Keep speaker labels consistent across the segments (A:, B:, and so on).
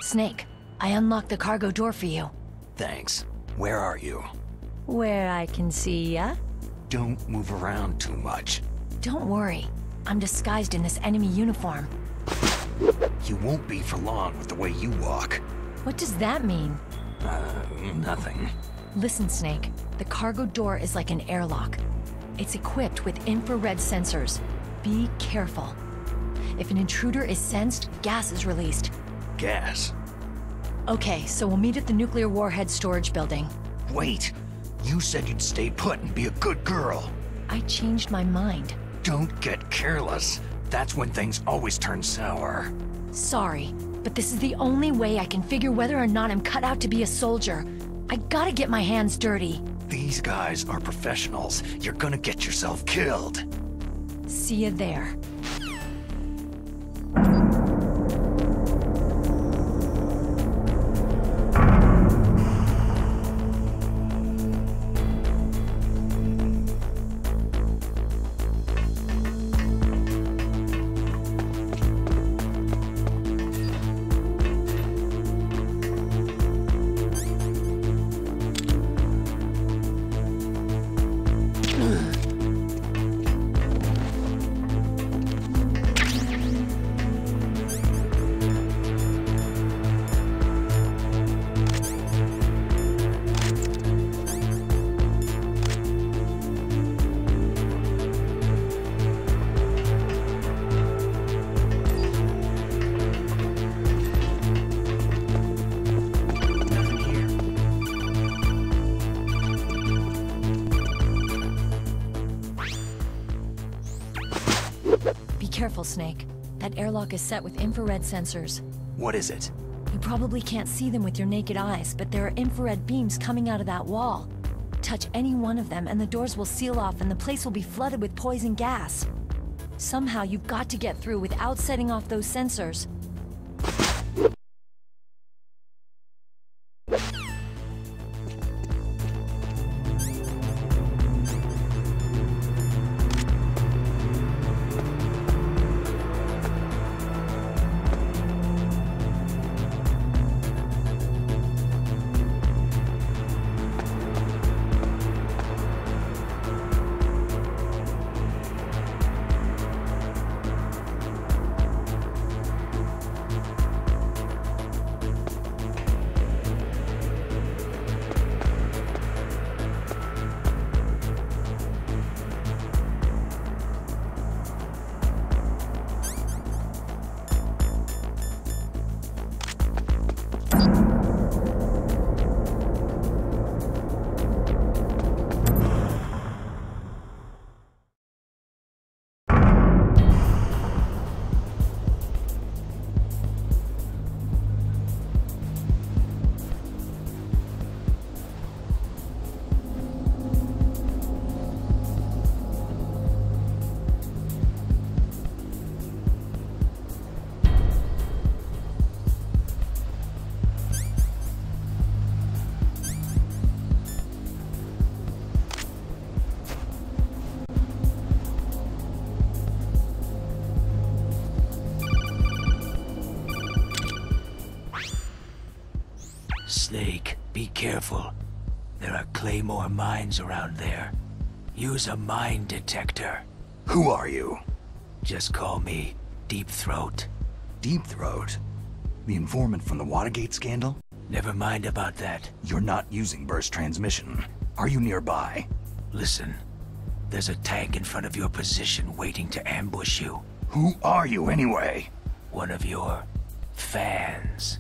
A: Snake, I unlocked the cargo door for you.
B: Thanks. Where are you?
A: Where I can see ya.
B: Don't move around too much.
A: Don't worry. I'm disguised in this enemy uniform.
B: You won't be for long with the way you walk.
A: What does that mean?
B: Nothing.
A: Listen, Snake. The cargo door is like an airlock. It's equipped with infrared sensors. Be careful. If an intruder is sensed, gas is released.
B: Gas?
A: Okay, so we'll meet at the nuclear warhead storage building.
B: Wait! You said you'd stay put and be a good girl.
A: I changed my mind.
B: Don't get careless. That's when things always turn sour.
A: Sorry, but this is the only way I can figure whether or not I'm cut out to be a soldier. I gotta get my hands dirty.
B: These guys are professionals. You're gonna get yourself killed.
A: See you there. Careful, Snake. That airlock is set with infrared sensors.
B: What is it?
A: You probably can't see them with your naked eyes, but there are infrared beams coming out of that wall. Touch any one of them and the doors will seal off and the place will be flooded with poison gas. Somehow you've got to get through without setting off those sensors.
C: Snake, be careful. There are Claymore mines around there. Use a mine detector.
B: Who are you?
C: Just call me Deep Throat.
B: Deep Throat? The informant from the Watergate scandal?
C: Never mind about that.
B: You're not using burst transmission. Are you nearby?
C: Listen, there's a tank in front of your position waiting to ambush you.
B: Who are you anyway?
C: One of your fans.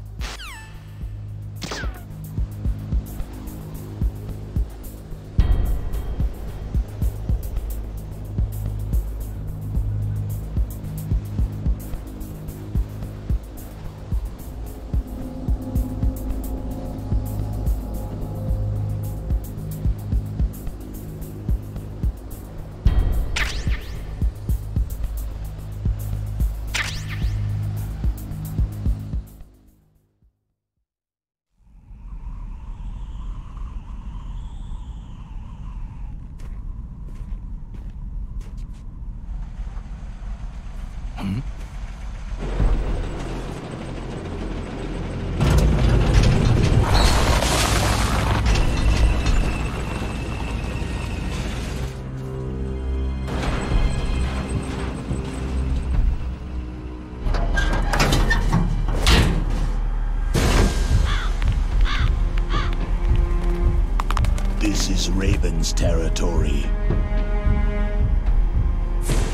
D: is Raven's territory.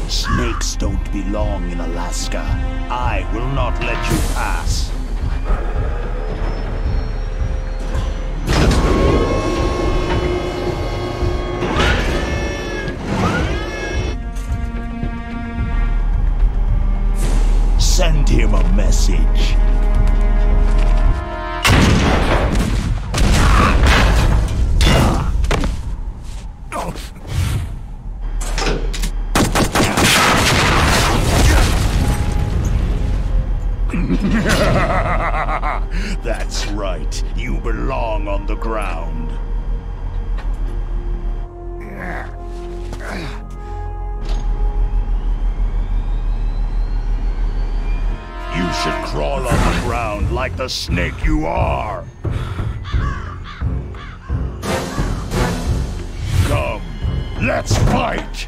D: Snakes don't belong in Alaska. I will not let you pass. Send him a message. That's right. You belong on the ground. You should crawl on the ground like the snake you are. Come, let's fight!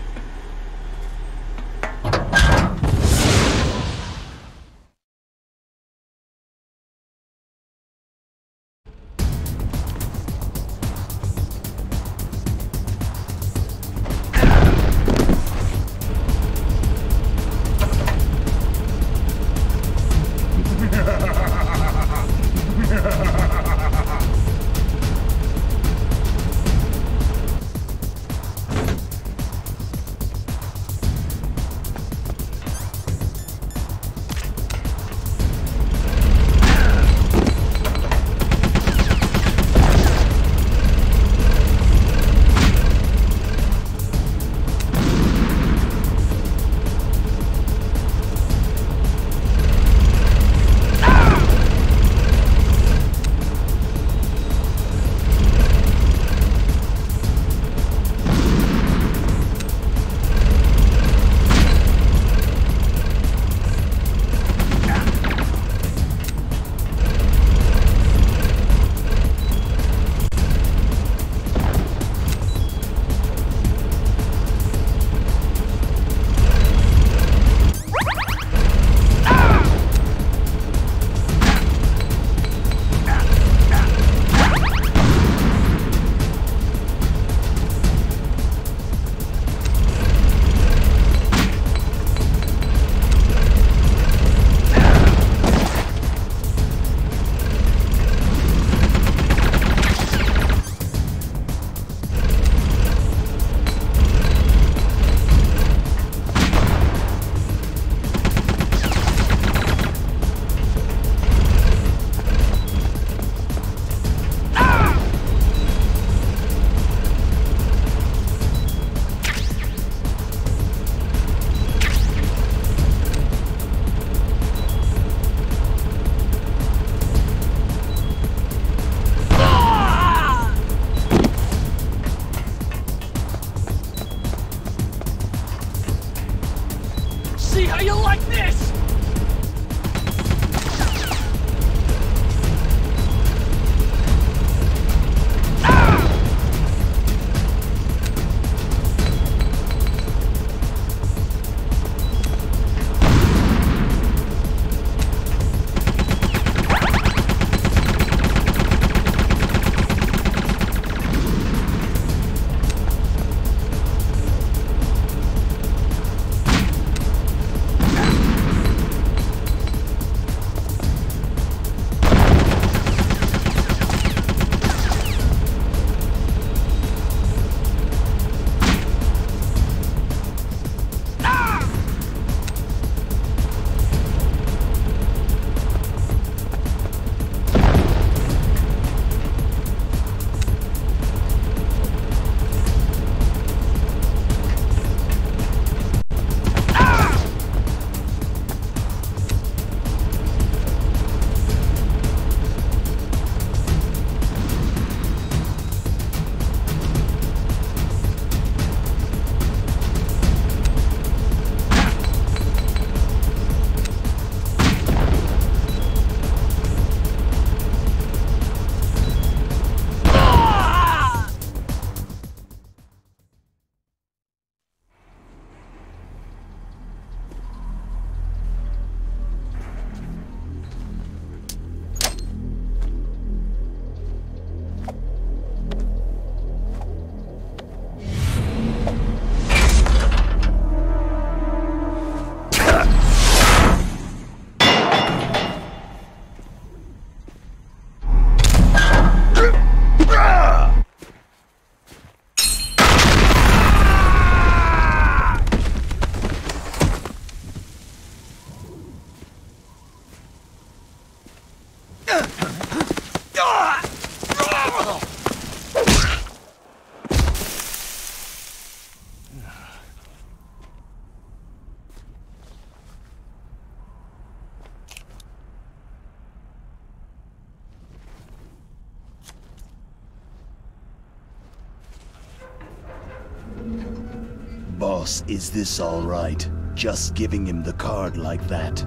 D: Boss, is this all right? Just giving him the card like that?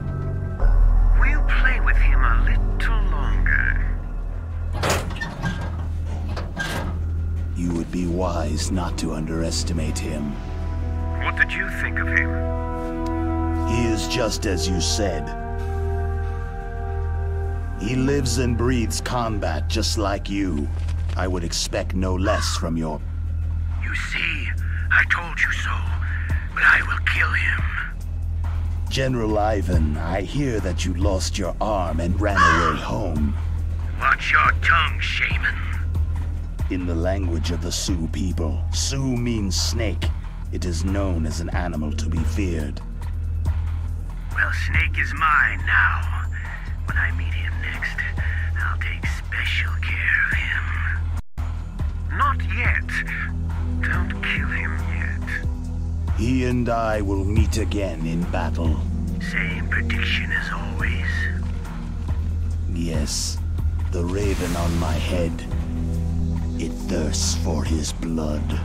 E: We'll play with him a little longer.
D: You would be wise not to underestimate him.
E: What did you think of him?
D: He is just as you said. He lives and breathes combat just like you. I would expect no less from your...
E: You see, I told you so, but I will kill him.
D: General Ivan, I hear that you lost your arm and ran away home.
E: Watch your tongue, shaman.
D: In the language of the Sioux people, Sioux means snake. It is known as an animal to be feared.
E: Well, Snake is mine now. When I meet him next, I'll take special care of him. Not yet. Don't kill him yet.
D: He and I will meet again in battle.
E: Same prediction as always.
D: Yes, the raven on my head. It thirsts for his blood.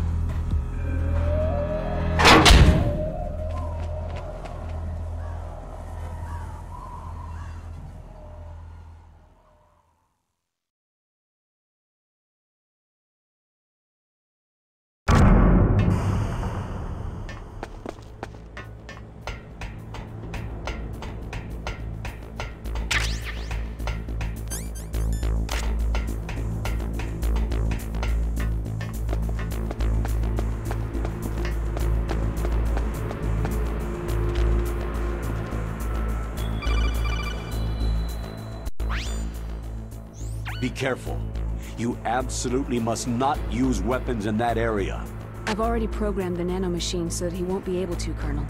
F: Be careful. You absolutely must not use weapons in that area.
G: I've already programmed the nanomachine so that he won't be able to, Colonel.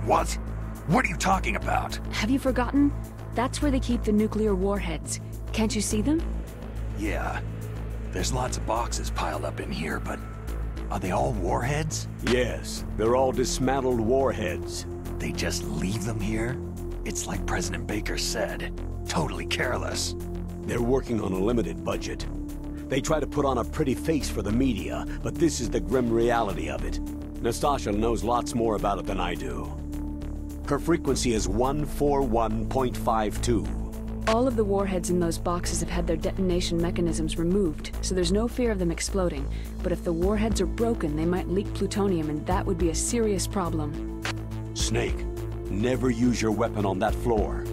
B: What? What are you talking about?
G: Have you forgotten? That's where they keep the nuclear warheads. Can't you see them?
B: Yeah. There's lots of boxes piled up in here, but are they all warheads?
F: Yes, they're all dismantled warheads.
B: They just leave them here? It's like President Baker said. Totally careless.
F: They're working on a limited budget. They try to put on a pretty face for the media, but this is the grim reality of it. Nastasha knows lots more about it than I do. Her frequency is 141.52.
G: All of the warheads in those boxes have had their detonation mechanisms removed, so there's no fear of them exploding. But if the warheads are broken, they might leak plutonium, and that would be a serious problem.
F: Snake, never use your weapon on that floor.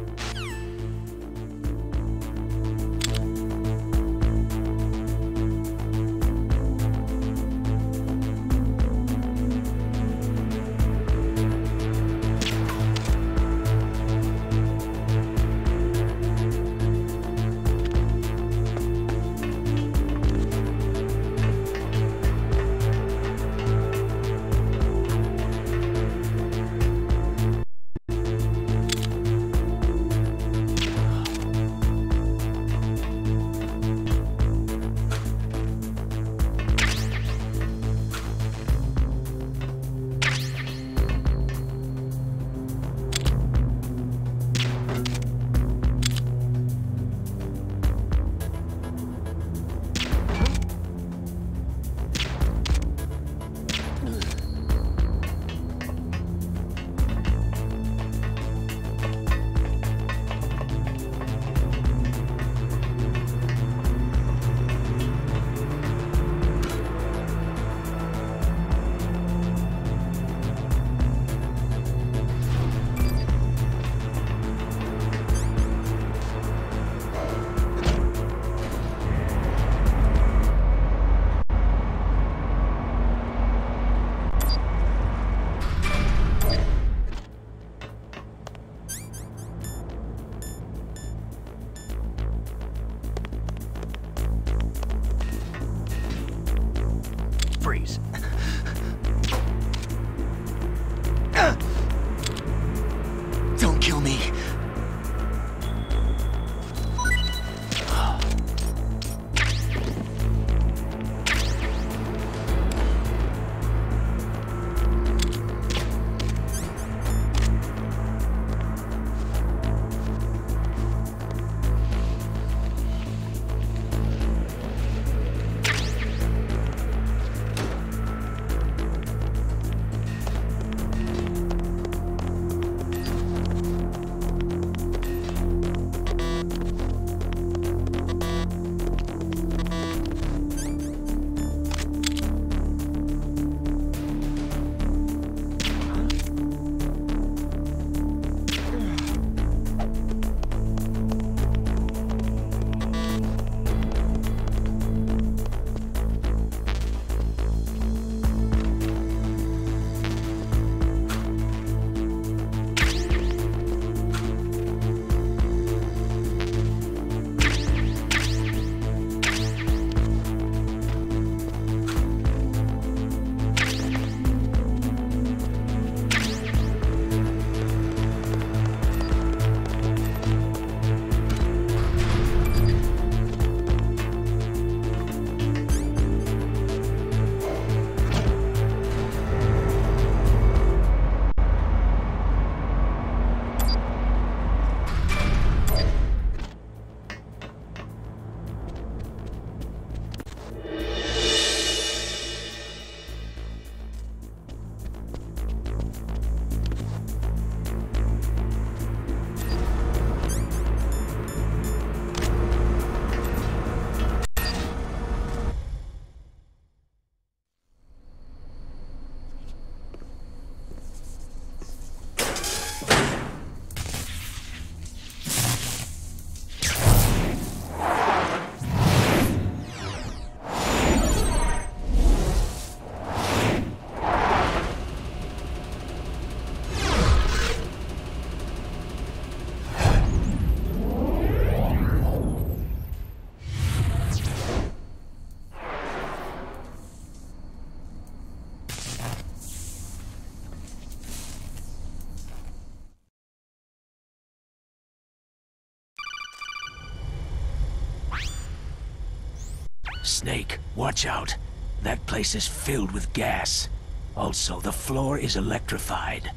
C: Snake, watch out. That place is filled with gas. Also, the floor is electrified.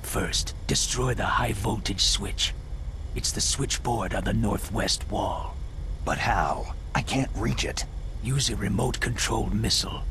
C: First, destroy the high-voltage switch. It's the switchboard on the northwest wall.
B: But how? I can't reach it.
C: Use a remote-controlled missile.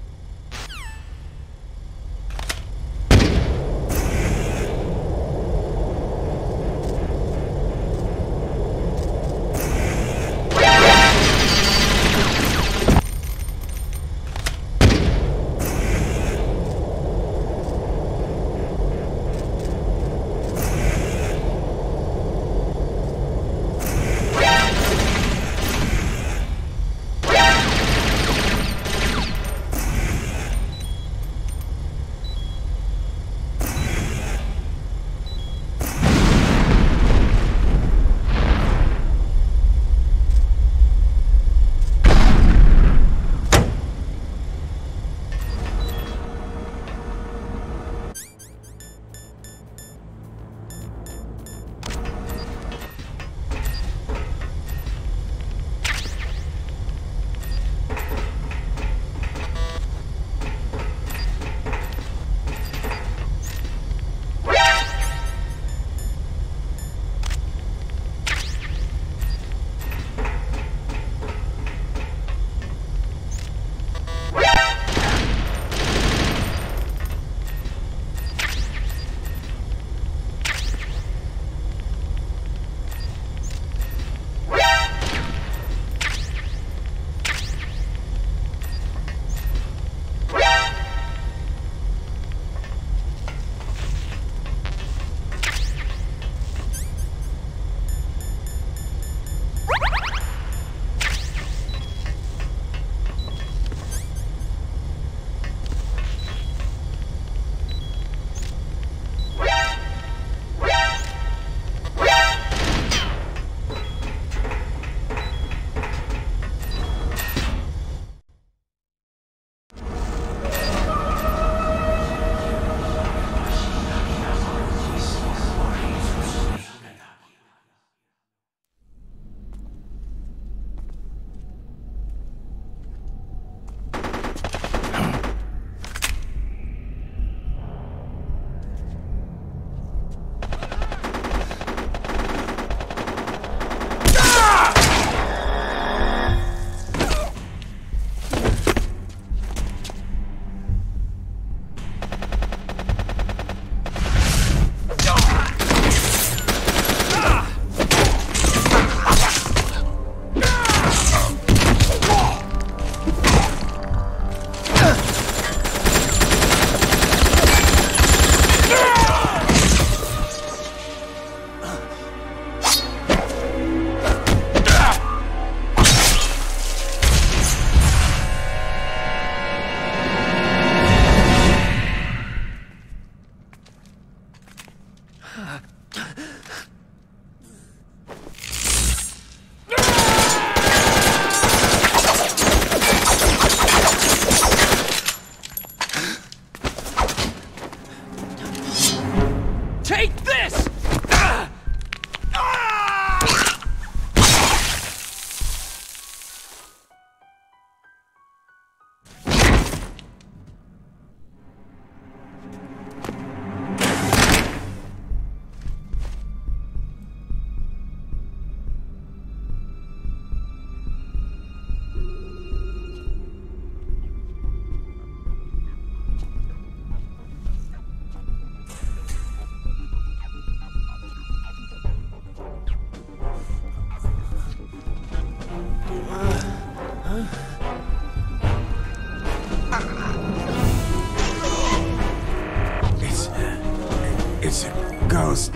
H: It's a ghost.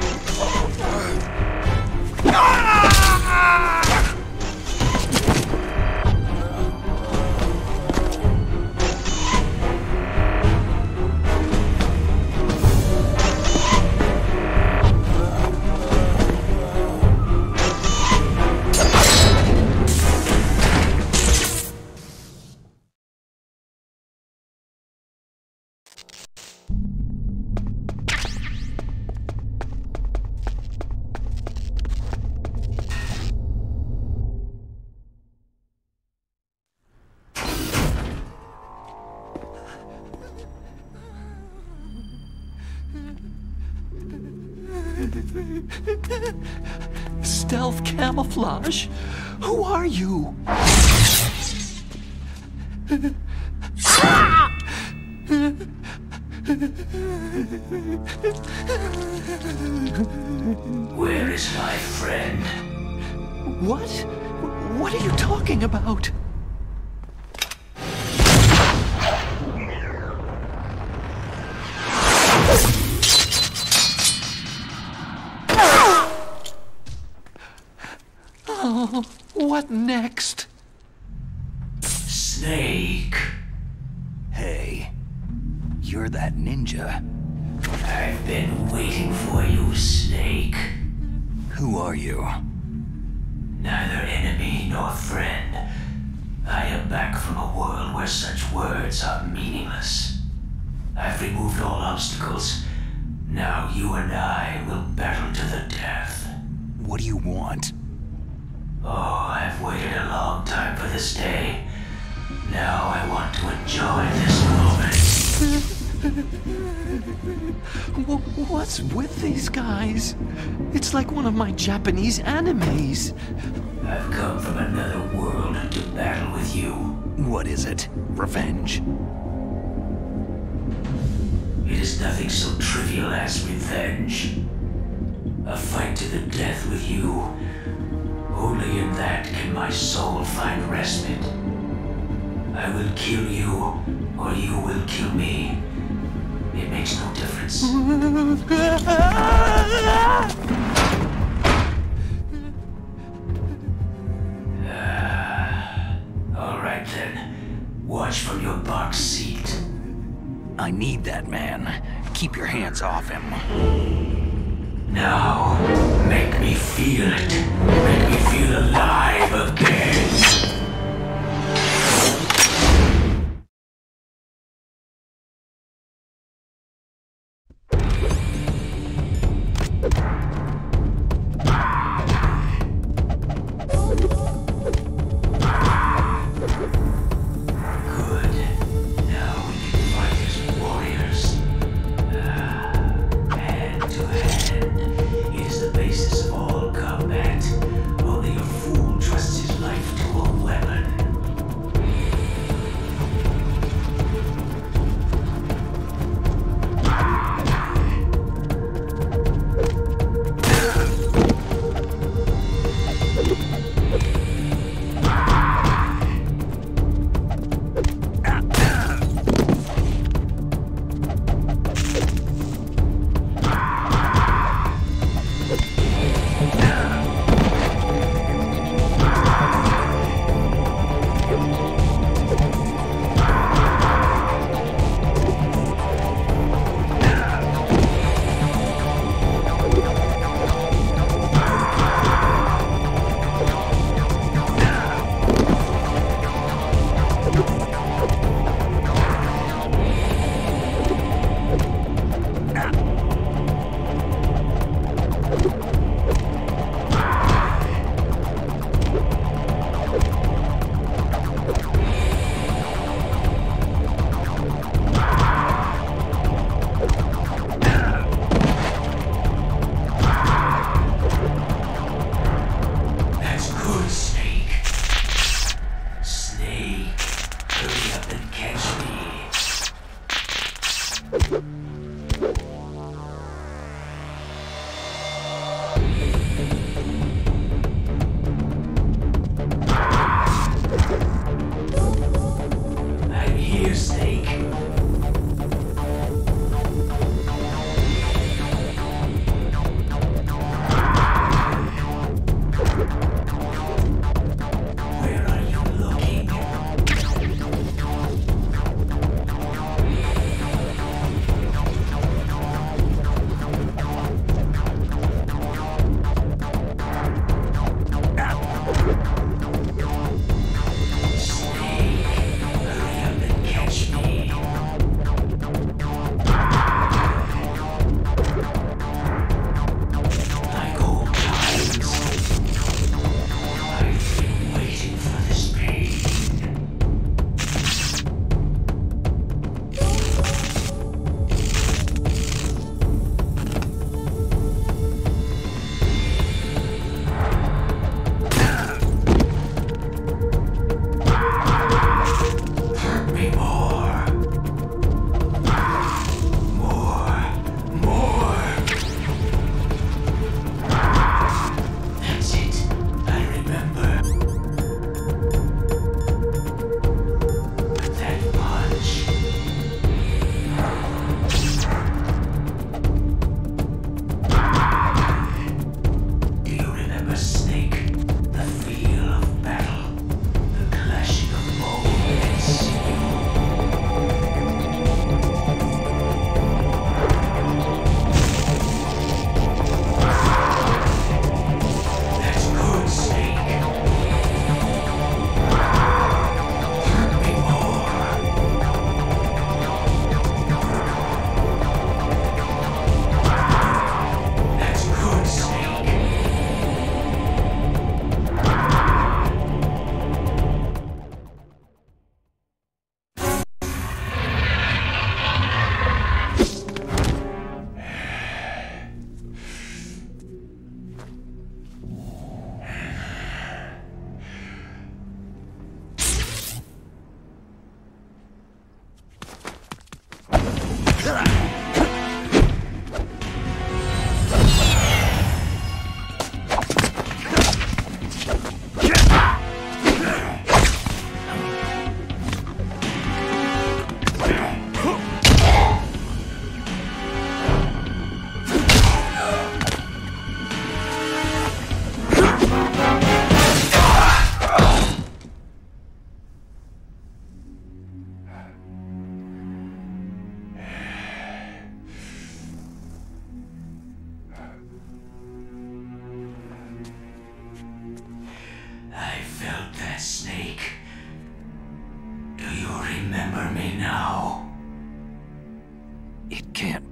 B: Stealth camouflage? Who are you?
C: Where is my friend?
B: What? What are you talking about? Oh, what next?
C: Snake.
B: Hey, you're that ninja.
C: I've been waiting for you, Snake.
B: Who are you?
C: Neither enemy nor friend. I am back from a world where such words are meaningless. I've removed all obstacles. Now you and I will battle to the death.
B: What do you want?
C: Oh, I've waited a long time for this day. Now I want to enjoy this moment.
B: What's with these guys? It's like one of my Japanese animes.
C: I've come from another world to battle with you.
B: What is it? Revenge?
C: It is nothing so trivial as revenge. A fight to the death with you. Only in that can my soul find respite. I will kill you, or you will kill me. It makes no difference. All right then. Watch from your box seat.
B: I need that man. Keep your hands off him.
C: Now, make me feel it. Make me feel alive again. Only a fool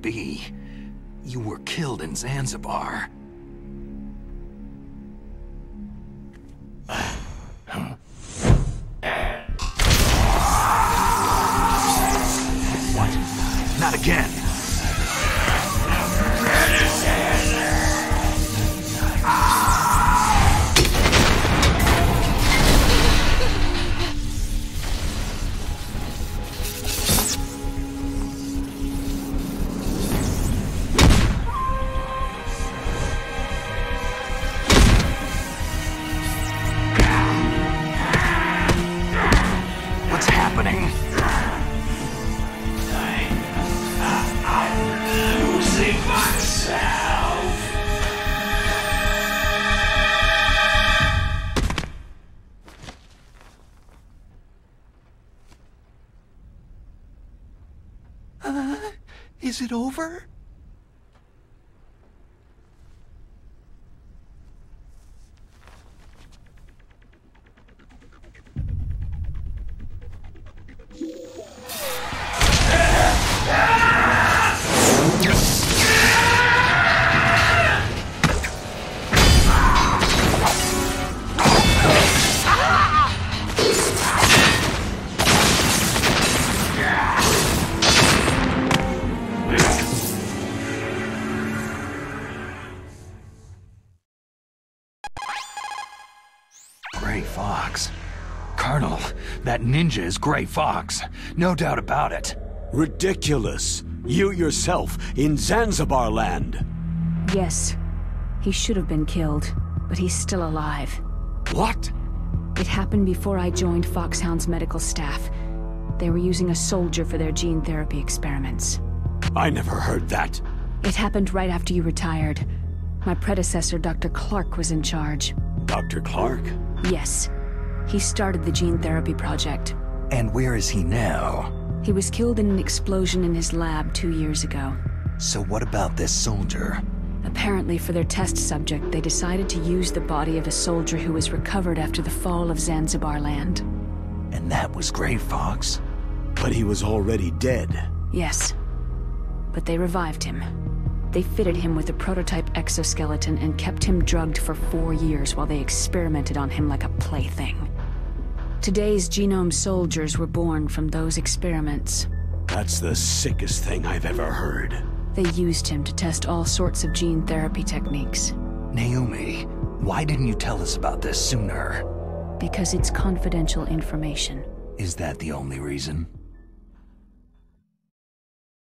B: be. You were killed in Zanzibar. What? Not again! What's happening?
C: I'm losing myself.
B: Is it over? Gray Fox. Colonel, that ninja is Gray Fox. No doubt about it.
F: Ridiculous. You yourself, in Zanzibar land.
G: Yes. He should have been killed, but he's still alive.
F: What?
G: It happened before I joined Foxhound's medical staff. They were using a soldier for their gene therapy experiments.
F: I never heard that.
G: It happened right after you retired. My predecessor, Dr. Clark, was in charge.
F: Dr. Clark?
G: Yes. He started the gene therapy project.
B: And where is he now?
G: He was killed in an explosion in his lab 2 years ago.
B: So what about this soldier?
G: Apparently, for their test subject, they decided to use the body of a soldier who was recovered after the fall of Zanzibar land.
B: And that was Gray Fox?
F: But he was already dead.
G: Yes. But they revived him. They fitted him with a prototype exoskeleton and kept him drugged for 4 years while they experimented on him like a plaything. Today's genome soldiers were born from those experiments.
F: That's the sickest thing I've ever heard.
G: They used him to test all sorts of gene therapy techniques.
B: Naomi, why didn't you tell us about this sooner?
G: Because it's confidential information.
B: Is that the only reason?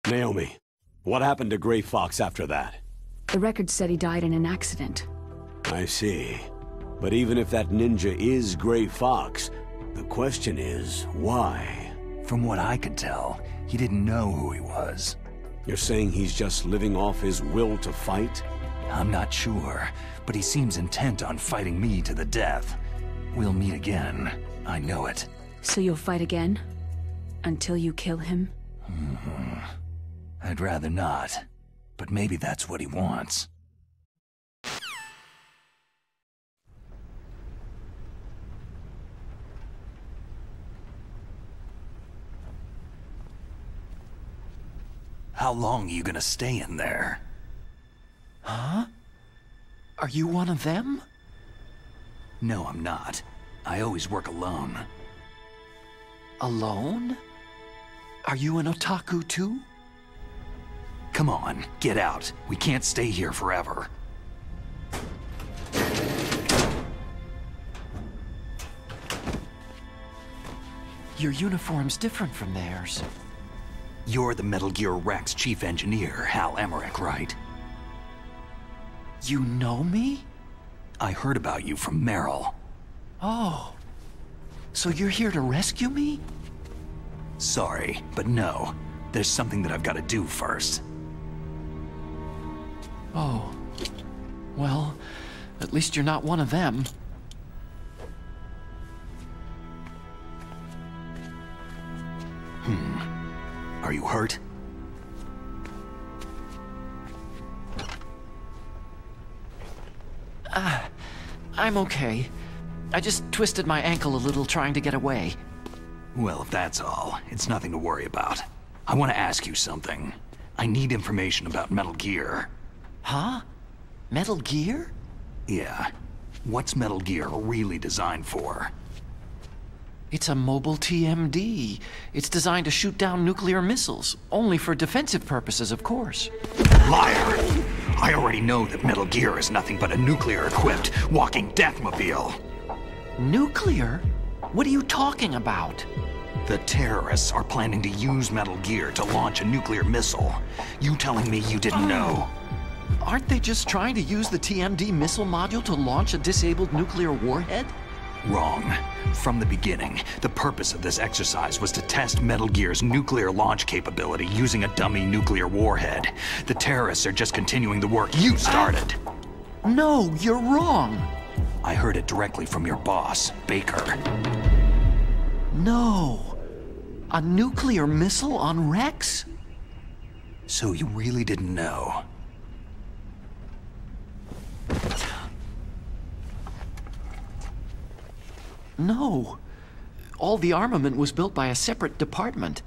F: Naomi, what happened to Gray Fox after that?
G: The record said he died in an accident.
F: I see. But even if that ninja is Gray Fox, the question is, why?
B: From what I could tell, he didn't know who he was.
F: You're saying he's just living off his will to fight?
B: I'm not sure, but he seems intent on fighting me to the death. We'll meet again. I know it.
G: So you'll fight again? Until you kill him?
B: I'd rather not, but maybe that's what he wants. How long are you gonna stay in there?
I: Huh? Are you one of them?
B: No, I'm not. I always work alone.
I: Alone? Are you an otaku too?
B: Come on, get out. We can't stay here forever.
I: Your uniform's different from theirs.
B: You're the Metal Gear Rex chief engineer, Hal Emmerich, right?
I: You know me?
B: I heard about you from Meryl.
I: Oh. So you're here to rescue me?
B: Sorry, but no. There's something that I've got to do first.
I: Oh. Well, at least you're not one of them.
B: Are you hurt?
I: I'm okay. I just twisted my ankle a little trying to get away.
B: Well, if that's all, it's nothing to worry about. I want to ask you something. I need information about Metal Gear.
I: Huh? Metal Gear?
B: Yeah. What's Metal Gear really designed for?
I: It's a mobile TMD. It's designed to shoot down nuclear missiles. Only for defensive purposes, of course.
B: Liar! I already know that Metal Gear is nothing but a nuclear-equipped walking deathmobile.
I: Nuclear? What are you talking about?
B: The terrorists are planning to use Metal Gear to launch a nuclear missile. You telling me you didn't know?
I: Aren't they just trying to use the TMD missile module to launch a disabled nuclear warhead?
B: Wrong. From the beginning, the purpose of this exercise was to test Metal Gear's nuclear launch capability using a dummy nuclear warhead. The terrorists are just continuing the work you started.
I: No, you're wrong.
B: I heard it directly from your boss, Baker.
I: No. A nuclear missile on Rex?
B: So you really didn't know?
I: No. All the armament was built by a separate department,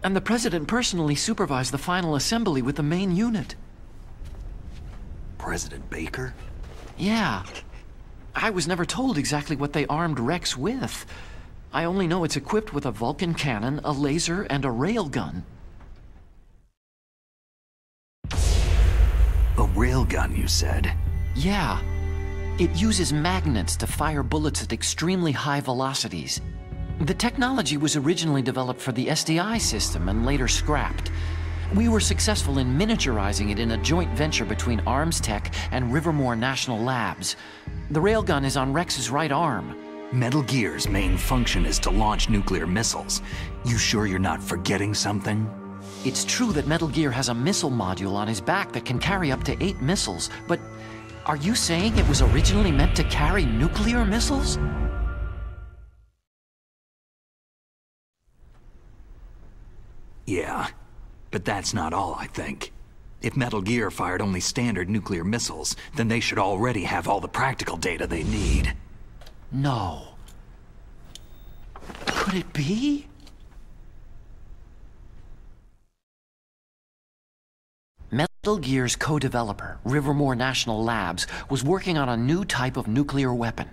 I: and the President personally supervised the final assembly with the main unit.
B: President Baker?
I: Yeah. I was never told exactly what they armed Rex with. I only know it's equipped with a Vulcan cannon, a laser, and a railgun.
B: A railgun, you said?
I: Yeah. It uses magnets to fire bullets at extremely high velocities. The technology was originally developed for the SDI system and later scrapped. We were successful in miniaturizing it in a joint venture between Arms Tech and Rivermore National Labs. The railgun is on Rex's right arm.
B: Metal Gear's main function is to launch nuclear missiles. You sure you're not forgetting something?
I: It's true that Metal Gear has a missile module on his back that can carry up to 8 missiles, but are you saying it was originally meant to carry nuclear missiles?
B: Yeah, but that's not all, I think. If Metal Gear fired only standard nuclear missiles, then they should already have all the practical data they need.
I: No. Could it be? Metal Gear's co-developer, Rivermore National Labs, was working on a new type of nuclear weapon.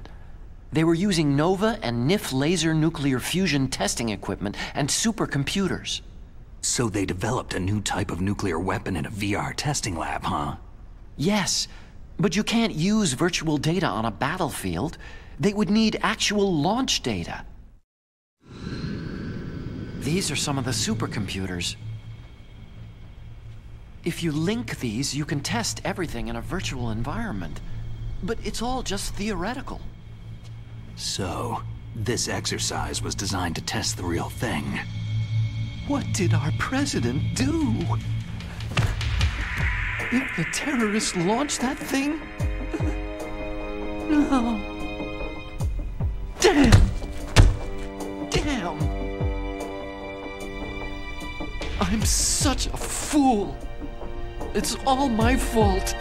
I: They were using NOVA and NIF laser nuclear fusion testing equipment and supercomputers.
B: So they developed a new type of nuclear weapon in a VR testing lab, huh?
I: Yes, but you can't use virtual data on a battlefield. They would need actual launch data. These are some of the supercomputers. If you link these, you can test everything in a virtual environment. But it's all just theoretical.
B: So, this exercise was designed to test the real thing.
I: What did our president do? If the terrorists launched that thing? No. Damn! Damn! I'm such a fool. It's all my fault.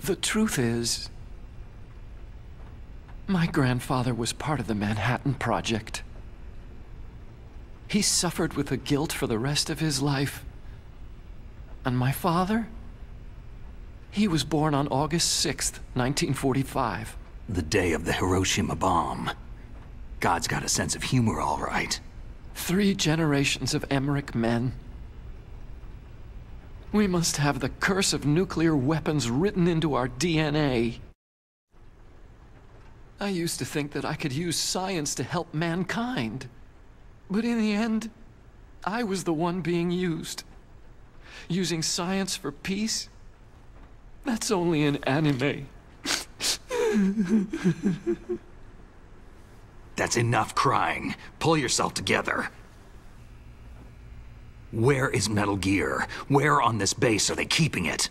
I: The truth is, my grandfather was part of the Manhattan Project. He suffered with the guilt for the rest of his life. And my father? He was born on August 6th, 1945.
B: The day of the Hiroshima bomb. God's got a sense of humor, all right.
I: 3 generations of Emmerich men. We must have the curse of nuclear weapons written into our DNA. I used to think that I could use science to help mankind. But in the end, I was the one being used. Using science for peace? That's only in anime.
B: That's enough crying. Pull yourself together. Where is Metal Gear? Where on this base are they keeping it?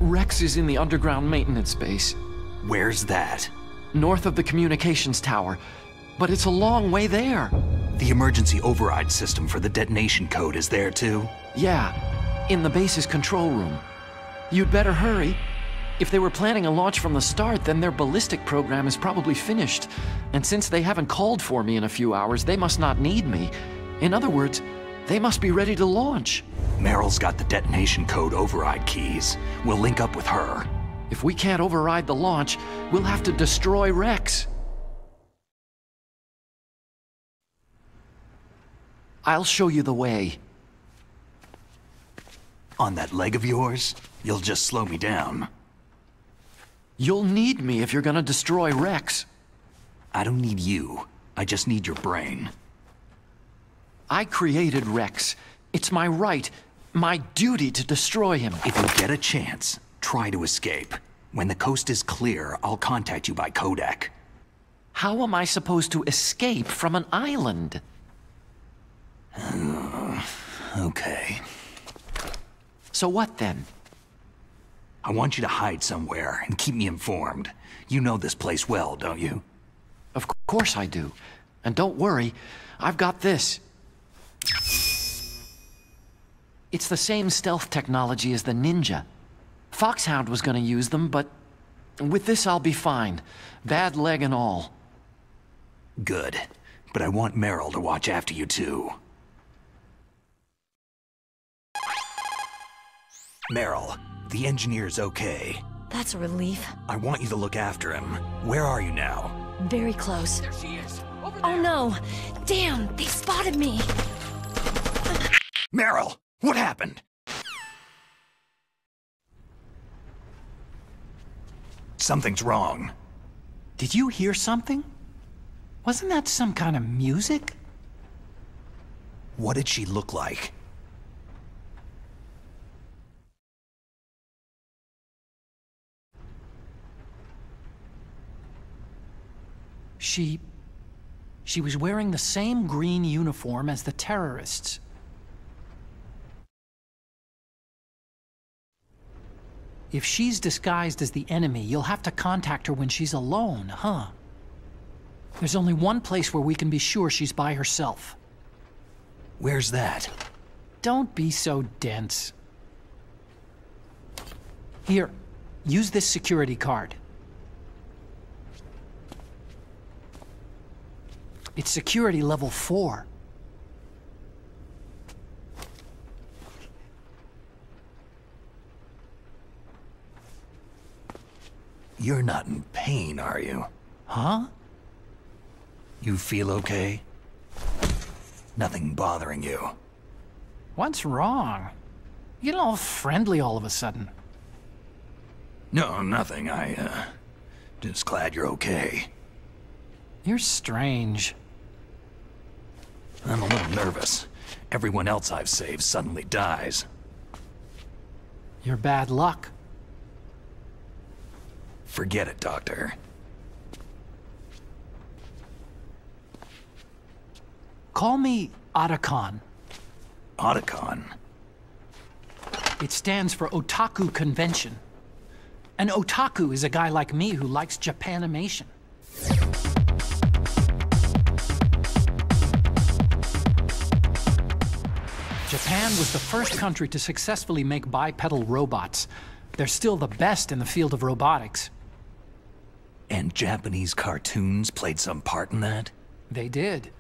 I: Rex is in the underground maintenance base.
B: Where's that?
I: North of the communications tower. But it's a long way there.
B: The emergency override system for the detonation code is there too?
I: Yeah, in the base's control room. You'd better hurry. If they were planning a launch from the start, then their ballistic program is probably finished. And since they haven't called for me in a few hours, they must not need me. In other words, they must be ready to launch.
B: Meryl's got the detonation code override keys. We'll link up with her.
I: If we can't override the launch, we'll have to destroy Rex. I'll show you the way.
B: On that leg of yours, you'll just slow me down.
I: You'll need me if you're gonna destroy Rex.
B: I don't need you. I just need your brain.
I: I created Rex. It's my right, my duty to destroy him.
B: If you get a chance, try to escape. When the coast is clear, I'll contact you by codec.
I: How am I supposed to escape from an island?
B: Okay.
I: So what then?
B: I want you to hide somewhere and keep me informed. You know this place well, don't you?
I: Of course I do. And don't worry, I've got this. It's the same stealth technology as the Ninja. Foxhound was gonna use them, but with this I'll be fine. Bad leg and all.
B: Good. But I want Meryl to watch after you too. Meryl, the engineer's okay.
A: That's a relief.
B: I want you to look after him. Where are you now?
A: Very close. Oh no! Damn, they spotted me!
B: Meryl, what happened? Something's wrong.
J: Did you hear something? Wasn't that some kind of music?
B: What did she look like?
J: She was wearing the same green uniform as the terrorists. If she's disguised as the enemy, you'll have to contact her when she's alone, huh? There's only one place where we can be sure she's by herself.
B: Where's that?
J: Don't be so dense. Here, use this security card. It's security level 4.
B: You're not in pain, are you?
J: Huh?
B: You feel okay? Nothing bothering you?
J: What's wrong? You get all friendly all of a sudden.
B: No, nothing. Just glad you're okay.
J: You're strange.
B: I'm a little nervous. Everyone else I've saved suddenly dies.
J: You're bad luck.
B: Forget it, Doctor.
J: Call me Otacon.
B: Otacon?
J: It stands for Otaku Convention. An otaku is a guy like me who likes Japanimation. Japan was the first country to successfully make bipedal robots. They're still the best in the field of robotics.
B: And Japanese cartoons played some part in that?
J: They did.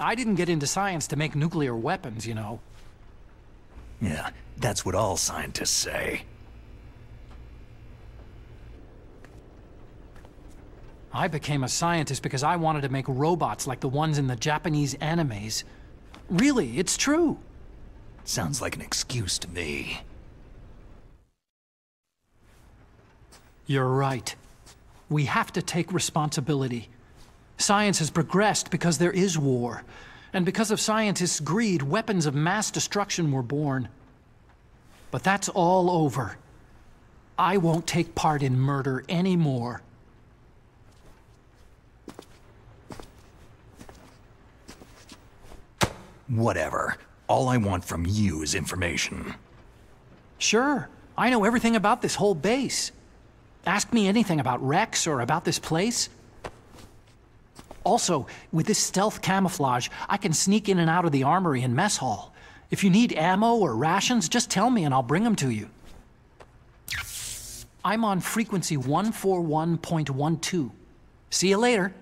J: I didn't get into science to make nuclear weapons, you know.
B: Yeah, that's what all scientists say.
J: I became a scientist because I wanted to make robots like the ones in the Japanese animes. Really, it's true.
B: Sounds like an excuse to me.
J: You're right. We have to take responsibility. Science has progressed because there is war. And because of scientists' greed, weapons of mass destruction were born. But that's all over. I won't take part in murder anymore.
B: Whatever. All I want from you is information.
J: Sure. I know everything about this whole base. Ask me anything about Rex or about this place. Also, with this stealth camouflage, I can sneak in and out of the armory and mess hall. If you need ammo or rations, just tell me and I'll bring them to you. I'm on frequency 141.12. See you later.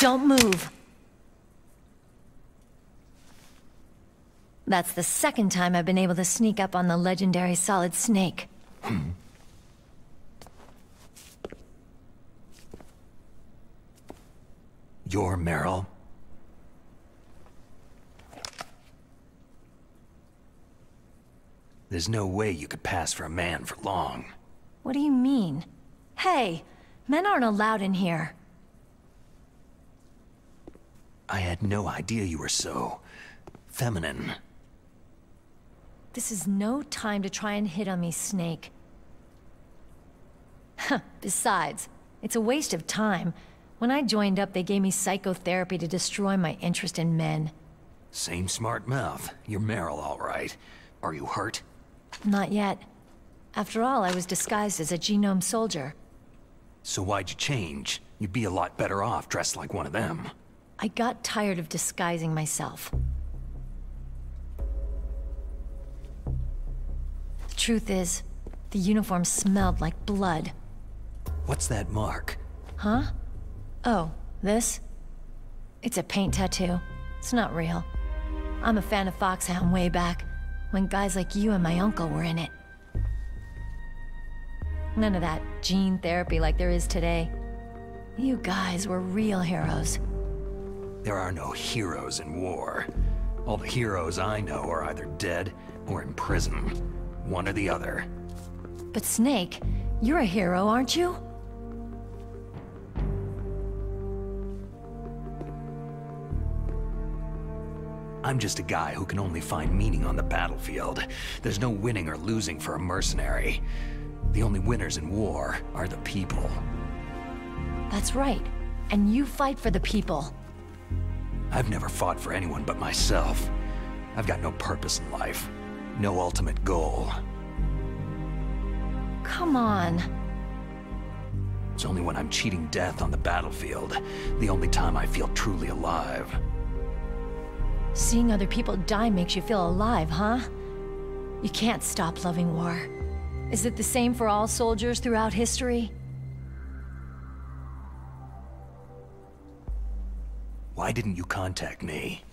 A: Don't move. That's the second time I've been able to sneak up on the legendary Solid Snake.
B: You're Meryl? There's no way you could pass for a man for long.
A: What do you mean? Hey, men aren't allowed in here.
B: I had no idea you were so... feminine.
A: This is no time to try and hit on me, Snake. Besides, it's a waste of time. When I joined up, they gave me psychotherapy to destroy my interest in men.
B: Same smart mouth. You're Meryl, all right. Are you hurt?
A: Not yet. After all, I was disguised as a genome soldier.
B: So why'd you change? You'd be a lot better off dressed like one of them.
A: I got tired of disguising myself. The truth is, the uniform smelled like blood.
B: What's that mark?
A: Huh? Oh, this? It's a paint tattoo. It's not real. I'm a fan of Foxhound way back, when guys like you and my uncle were in it. None of that gene therapy like there is today. You guys were real heroes.
B: There are no heroes in war. All the heroes I know are either dead or in prison. One or the other.
A: But Snake, you're a hero, aren't you?
B: I'm just a guy who can only find meaning on the battlefield. There's no winning or losing for a mercenary. The only winners in war are the people.
A: That's right. And you fight for the people.
B: I've never fought for anyone but myself. I've got no purpose in life. No ultimate goal.
A: Come on.
B: It's only when I'm cheating death on the battlefield, the only time I feel truly alive.
A: Seeing other people die makes you feel alive, huh? You can't stop loving war. Is it the same for all soldiers throughout history?
B: Why didn't you contact me?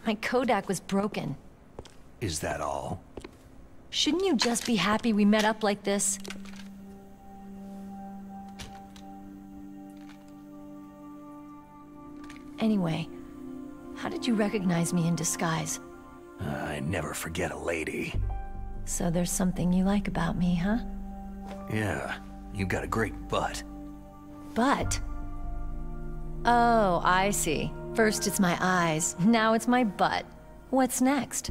A: My Kodak was broken.
B: Is that all?
A: Shouldn't you just be happy we met up like this? Anyway, how did you recognize me in disguise?
B: I never forget a lady.
A: So there's something you like about me, huh?
B: Yeah, you got a great butt.
A: Butt? Oh, I see. First it's my eyes, now it's my butt. What's next?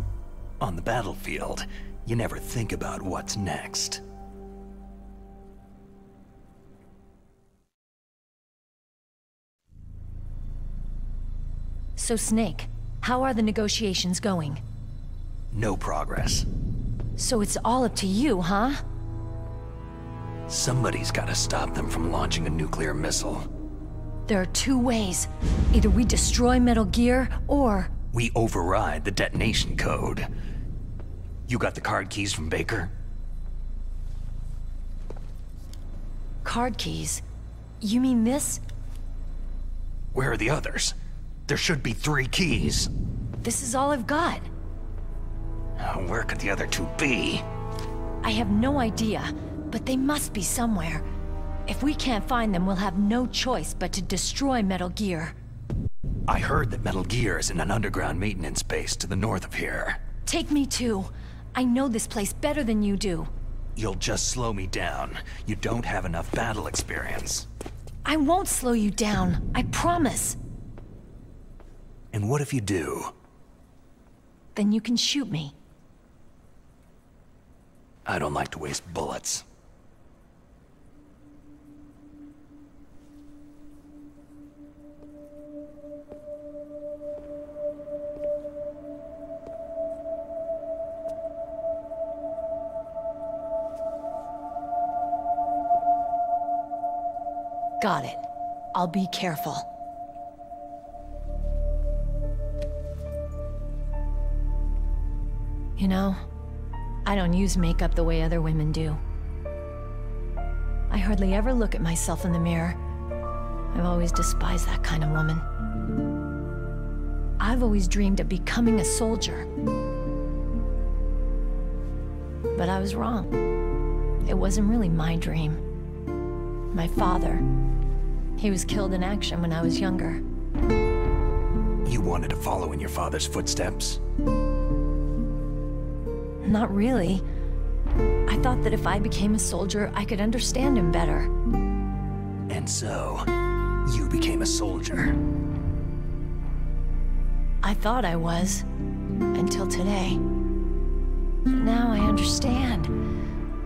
B: On the battlefield, you never think about what's next.
A: So Snake, how are the negotiations going?
B: No progress.
A: So it's all up to you, huh?
B: Somebody's gotta stop them from launching a nuclear missile.
A: There are two ways. Either we destroy Metal Gear, or...
B: we override the detonation code. You got the card keys from Baker?
A: Card keys? You mean this?
B: Where are the others? There should be 3 keys.
A: This is all I've got.
B: Where could the other 2 be?
A: I have no idea, but they must be somewhere. If we can't find them, we'll have no choice but to destroy Metal Gear.
B: I heard that Metal Gear is in an underground maintenance base to the north of here.
A: Take me too. I know this place better than you do.
B: You'll just slow me down. You don't have enough battle experience.
A: I won't slow you down, I promise.
B: And what if you do?
A: Then you can shoot me.
B: I don't like to waste bullets.
A: Got it. I'll be careful. You know, I don't use makeup the way other women do. I hardly ever look at myself in the mirror. I've always despised that kind of woman. I've always dreamed of becoming a soldier. But I was wrong. It wasn't really my dream. My father, he was killed in action when I was younger.
B: You wanted to follow in your father's footsteps?
A: Not really. I thought that if I became a soldier, I could understand him better.
B: And so, you became a soldier.
A: I thought I was, until today. But now I understand.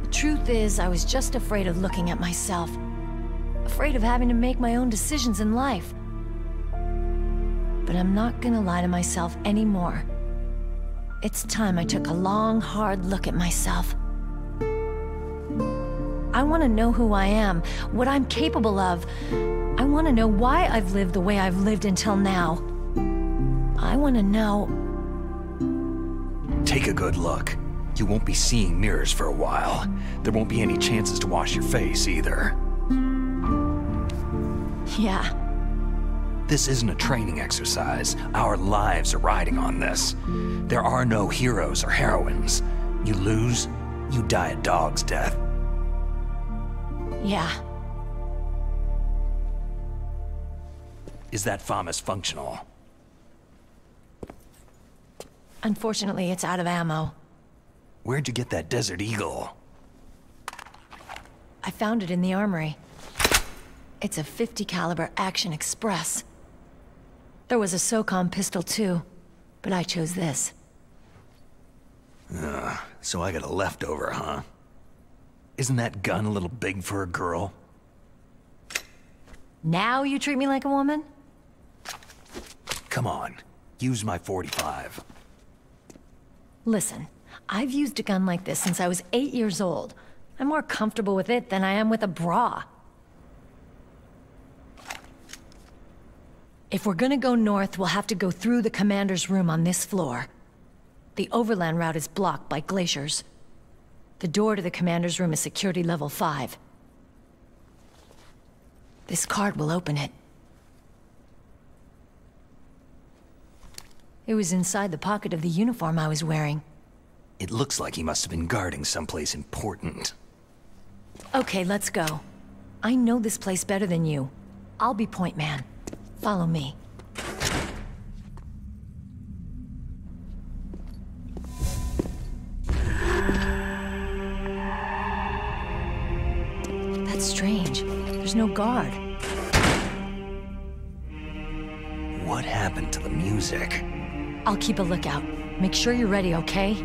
A: The truth is, I was just afraid of looking at myself. Afraid of having to make my own decisions in life. But I'm not gonna lie to myself anymore. It's time I took a long, hard look at myself. I want to know who I am, what I'm capable of. I want to know why I've lived the way I've lived until now. I want to know...
B: Take a good look. You won't be seeing mirrors for a while. There won't be any chances to wash your face, either.
A: Yeah.
B: This isn't a training exercise. Our lives are riding on this. There are no heroes or heroines. You lose, you die a dog's death.
A: Yeah.
B: Is that FAMAS functional?
A: Unfortunately, it's out of ammo.
B: Where'd you get that Desert Eagle?
A: I found it in the armory. It's a .50 caliber Action Express. There was a SOCOM pistol too, but I chose this.
B: So I got a leftover, huh? Isn't that gun a little big for a girl?
A: Now you treat me like a woman?
B: Come on, use my .45.
A: Listen, I've used a gun like this since I was 8 years old. I'm more comfortable with it than I am with a bra. If we're gonna go north, we'll have to go through the commander's room on this floor. The overland route is blocked by glaciers. The door to the commander's room is security level 5. This card will open it. It was inside the pocket of the uniform I was wearing.
B: It looks like he must have been guarding someplace important.
A: Okay, let's go. I know this place better than you. I'll be point man. Follow me. That's strange. There's no guard.
B: What happened to the music?
A: I'll keep a lookout. Make sure you're ready, okay?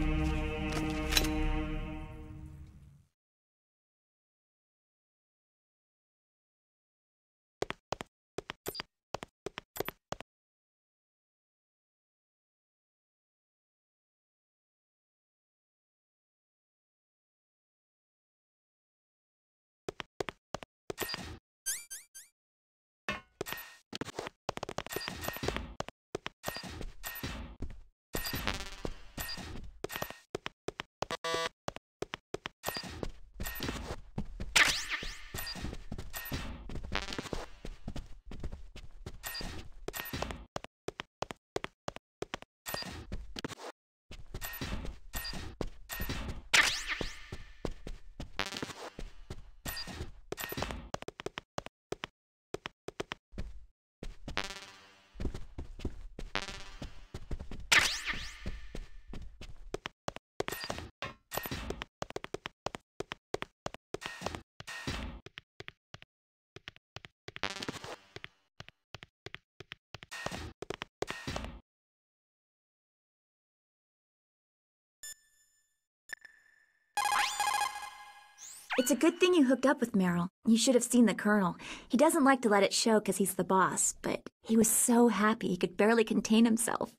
K: It's a good thing you hooked up with Meryl. You should have seen the Colonel. He doesn't like to let it show because he's the boss, but he was so happy he could barely contain himself.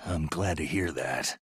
B: I'm glad to hear that.